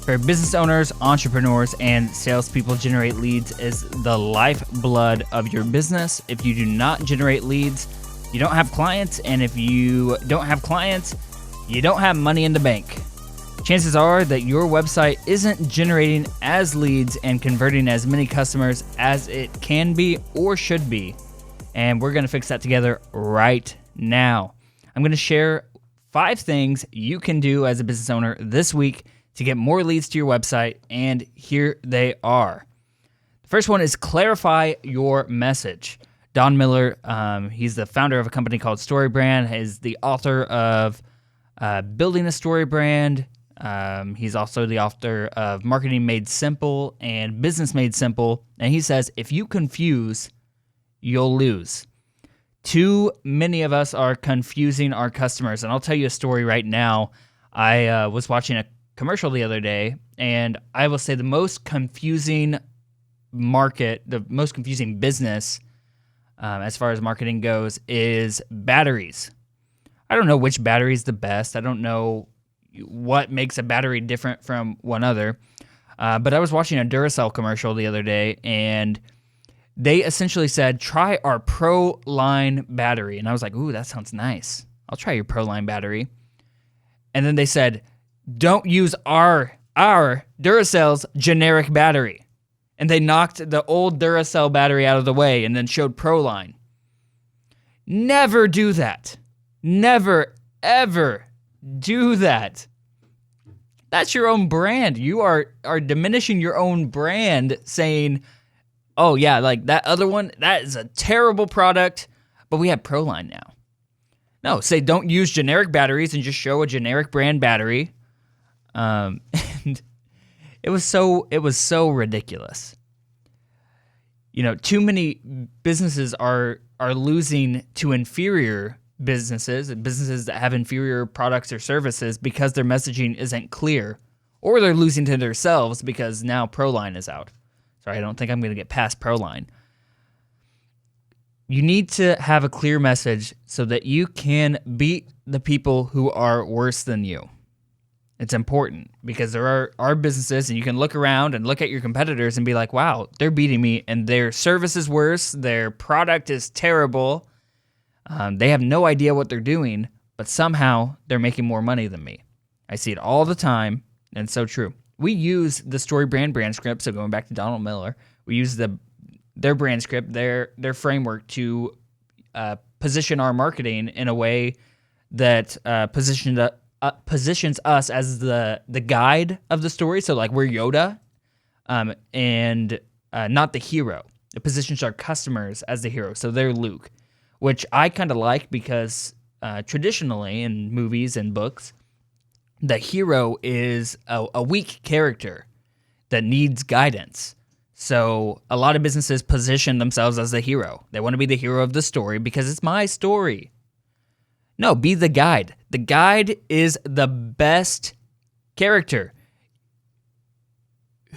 For business owners, entrepreneurs, and salespeople, generate leads is the lifeblood of your business. If you do not generate leads, you don't have clients, and if you don't have clients, you don't have money in the bank. Chances are that your website isn't generating as leads and converting as many customers as it can be or should be. And we're going to fix that together right now. I'm going to share 5 things you can do as a business owner this week to get more leads to your website, and here they are. The first one is clarify your message. Don Miller, he's the founder of a company called StoryBrand, is the author of Building a Story Brand. He's also the author of Marketing Made Simple and Business Made Simple, and he says, if you confuse, you'll lose. Too many of us are confusing our customers, and I'll tell you a story right now. I was watching a commercial the other day, and I will say the most confusing market, the most confusing business as far as marketing goes is batteries. I don't know which battery is the best. I don't know what makes a battery different from one other, but I was watching a Duracell commercial the other day, and they essentially said, try our Pro Line battery. And I was like, ooh, that sounds nice. I'll try your Pro Line battery. And then they said, don't use our Duracell's generic battery. And they knocked the old Duracell battery out of the way and then showed Pro Line. Never do that. Never, ever do that. That's your own brand. You are diminishing your own brand saying, oh yeah, like that other one, that is a terrible product, but we have Pro Line now. No, say don't use generic batteries and just show a generic brand battery. And it was so ridiculous. You know, too many businesses are losing to inferior businesses that have inferior products or services because their messaging isn't clear, or they're losing to themselves because now Pro Line is out. Sorry, I don't think I'm going to get past Pro Line. You need to have a clear message so that you can beat the people who are worse than you. It's important because there are businesses, and you can look around and look at your competitors and be like, wow, they're beating me, and their service is worse, their product is terrible, they have no idea what they're doing, but somehow they're making more money than me. I see it all the time, and it's so true. We use the StoryBrand brand script, so going back to Donald Miller, we use their brand script, their framework to position our marketing in a way that positions us as the guide of the story. So like we're Yoda, and not the hero. It positions our customers as the hero, so they're Luke, which I kind of like because traditionally in movies and books, the hero is a weak character that needs guidance. So a lot of businesses position themselves as the hero. They want to be the hero of the story because it's my story. No, be the guide. The guide is the best character.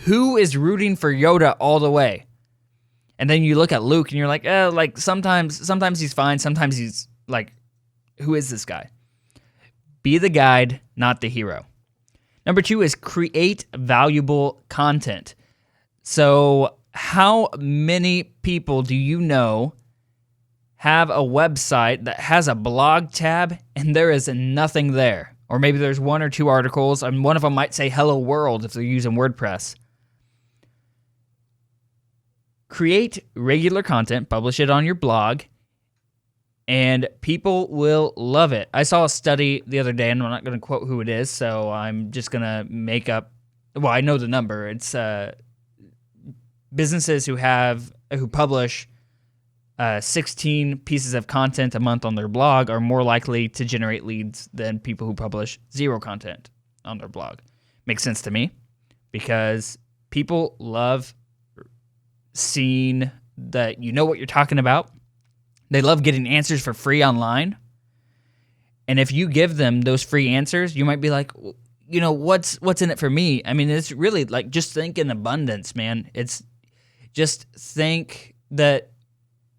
Who is rooting for Yoda all the way? And then you look at Luke and you're like, like sometimes he's fine, sometimes he's like, who is this guy? Be the guide, not the hero. Number 2 is create valuable content. So how many people do you know have a website that has a blog tab and there is nothing there? Or maybe there's 1 or 2 articles, and one of them might say Hello World if they're using WordPress. Create regular content, publish it on your blog, and people will love it. I saw a study the other day, and I'm not going to quote who it is, so I'm just going to make up, well, I know the number. It's businesses who publish 16 pieces of content a month on their blog are more likely to generate leads than people who publish 0 content on their blog. Makes sense to me because people love seeing that you know what you're talking about. They love getting answers for free online. And if you give them those free answers, you might be like, you know, what's in it for me? I mean, it's really like, just think in abundance, man. It's just think that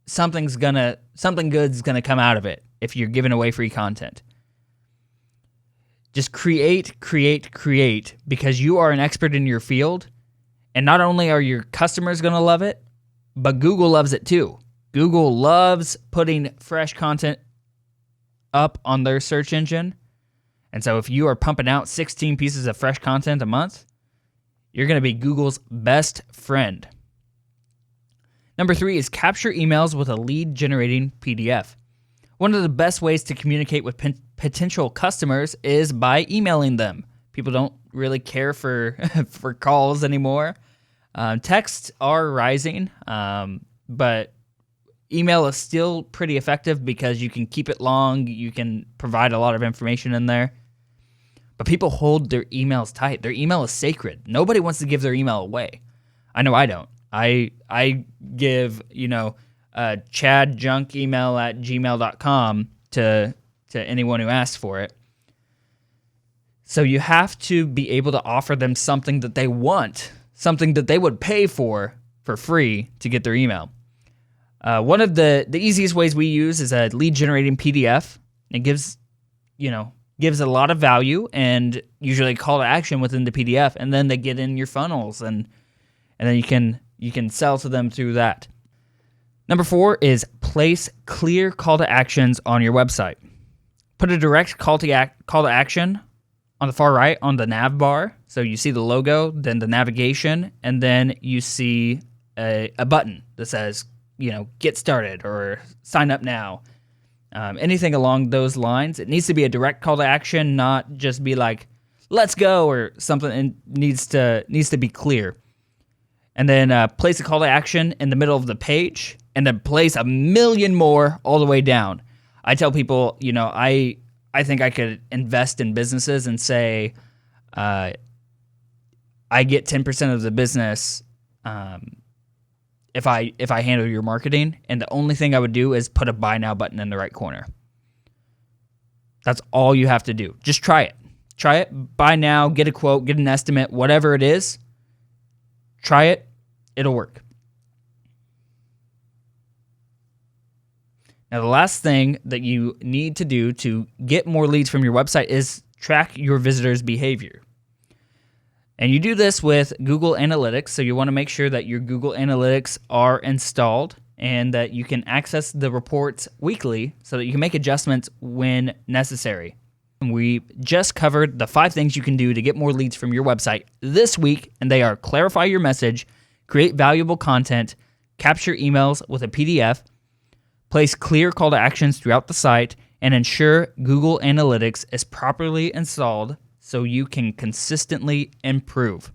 something good's gonna come out of it if you're giving away free content. Just create, because you are an expert in your field. And not only are your customers going to love it, but Google loves it too. Google loves putting fresh content up on their search engine. And so if you are pumping out 16 pieces of fresh content a month, you're going to be Google's best friend. Number 3 is capture emails with a lead-generating PDF. One of the best ways to communicate with potential customers is by emailing them. People don't really care for for calls anymore. Texts are rising, but email is still pretty effective because you can keep it long. You can provide a lot of information in there. But people hold their emails tight. Their email is sacred. Nobody wants to give their email away. I know I don't. I give, chadjunkemail@gmail.com to anyone who asks for it. So you have to be able to offer them something that they want, something that they would pay for free to get their email. One of the easiest ways we use is a lead generating PDF. It gives a lot of value and usually a call to action within the PDF, and then they get in your funnels and then you can sell to them through that. Number 4 is place clear call to actions on your website. Put a direct call to action on the far right on the nav bar. So you see the logo, then the navigation, and then you see a button that says, get started or sign up now. Anything along those lines. It needs to be a direct call to action, not just be like, let's go or something. It needs to be clear. And then place a call to action in the middle of the page, and then place a million more all the way down. I tell people, I think I could invest in businesses and say, I get 10% of the business if I handle your marketing, and the only thing I would do is put a buy now button in the right corner. That's all you have to do. Just try it. Try it. Buy now, get a quote, get an estimate, whatever it is. Try it. It'll work. Now, the last thing that you need to do to get more leads from your website is track your visitors' behavior. And you do this with Google Analytics, so you want to make sure that your Google Analytics are installed and that you can access the reports weekly so that you can make adjustments when necessary. And we just covered the 5 things you can do to get more leads from your website this week, and they are clarify your message, create valuable content, capture emails with a PDF, place clear call to actions throughout the site, and ensure Google Analytics is properly installed so you can consistently improve.